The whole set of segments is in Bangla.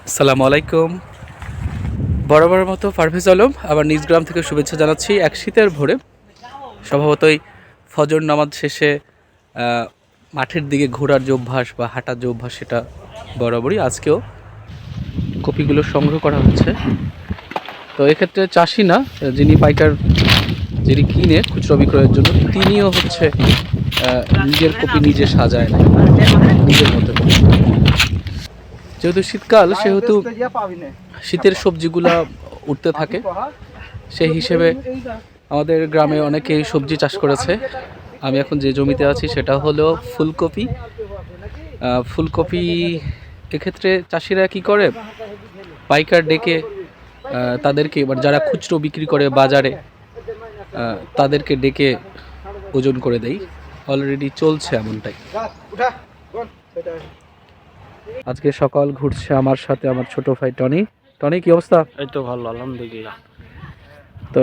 আসসালামু আলাইকুম। বরাবরের মতো পারভেজ আলম আবার নিজ গ্রাম থেকে শুভেচ্ছা জানাচ্ছি। এক শীতের ভোরে স্বভাবতই ফজর নামাজ শেষে মাঠের দিকে ঘোরার যে অভ্যাস বা হাঁটার যে অভ্যাস সেটা বরাবরই। আজকেও কপিগুলো সংগ্রহ করা হচ্ছে। তো এক্ষেত্রে চাষি না, যিনি পাইকার, যিনি কিনে খুচরো বিক্রয়ের জন্য, তিনিও হচ্ছে নিজের কপি নিজে সাজায় না নিজের মতো করে। যেহেতু শীতকাল সেহেতু শীতের সবজিগুলা উঠতে থাকে, সেই হিসেবে আমাদের গ্রামে অনেকেই সবজি চাষ করেছে। আমি এখন যে জমিতে আছি সেটা হলো ফুলকপি। ফুলকপি এক্ষেত্রে চাষিরা কি করে, পাইকার ডেকে তাদেরকে, এবার যারা খুচরো বিক্রি করে বাজারে, তাদেরকে ডেকে ওজন করে দেয়। অলরেডি চলছে এমনটাই। আজকে সকাল ঘুরছে আমার সাথে আমার ছোট ভাই টনি। টনি, কি অবস্থা? এই তো ভালো, আলহামদুলিল্লাহ। তো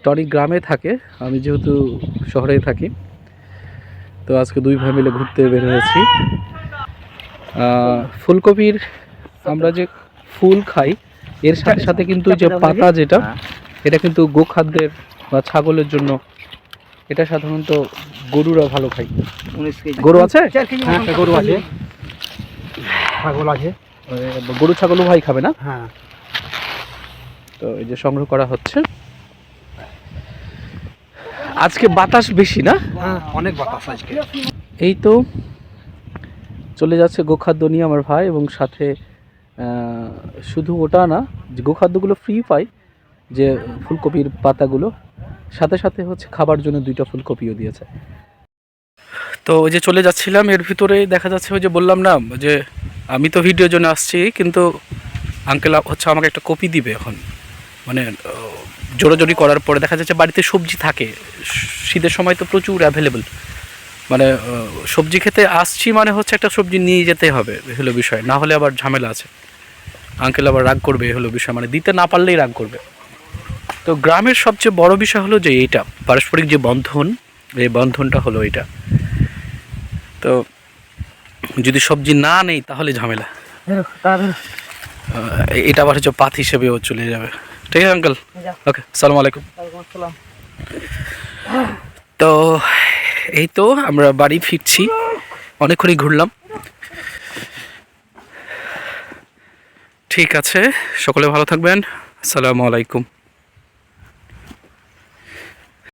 টনি গ্রামে থাকে, আমি যেহেতু শহরে থাকি, তো আজকে দুই ভাই মিলে ঘুরতে বের হয়েছি। ফুলকপির আমরা যে ফুল খাই, এর সাথে সাথে কিন্তু যে পাতা যেটা, এটা কিন্তু গোখাদ্যের বা ছাগলের জন্য, এটা সাধারণত গরুরা ভালো খায়। গরু আছে? হ্যাঁ, গরু আছে, ছাগল আছে। গরু ছাগলও ভাই খাবে না? হ্যাঁ। তো এই যে সংগ্রহ করা হচ্ছে। আজকে বাতাস বেশি না? হ্যাঁ, অনেক বাতাস আজকে। এই তো চলে যাচ্ছে গোখাদ্য নিয়ে আমার ভাই, এবং সাথে শুধু ওটা না, যে গোখাদ্যগুলো ফ্রি পাই, যে ফুলকপির পাতাগুলো, সাথে সাথে হচ্ছে খাবার জন্য 2টা ফুলকপিও দিয়েছে। তো ওই যে চলে যাচ্ছিলাম, এর ভিতরে দেখা যাচ্ছে, ওই যে বললাম না যে আমি তো ভিডিওর জন্য আসছি, কিন্তু আঙ্কেল হচ্ছে আমাকে একটা কপি দিবে এখন। মানে জোরাজোরি করার পরে দেখা যাচ্ছে বাড়িতে সবজি থাকে, শীতের সময় তো প্রচুর অ্যাভেলেবল। মানে সবজি খেতে আসছি মানে হচ্ছে একটা সবজি নিয়ে যেতে হবে, এ হলো বিষয়, না হলে আবার ঝামেলা আছে। আঙ্কেল আবার রাগ করবে, এ হলো বিষয়, মানে দিতে না পারলেই রাগ করবে। তো গ্রামের সবচেয়ে বড় বিষয় হলো যে এইটা পারস্পরিক যে বন্ধন, এই বন্ধনটা হলো এইটা। তো যদি সবজি না নেই তাহলে ঝামেলা। এটা আবার হচ্ছে পাত হিসেবেও চলে যাবে। ঠিক আছে আঙ্কেল, ওকে, আসসালামু আলাইকুম। তো এই তো আমরা বাড়ি ফিরছি, অনেকক্ষণই ঘুরলাম। ঠিক আছে, সকলে ভালো থাকবেন, আসসালামু আলাইকুম।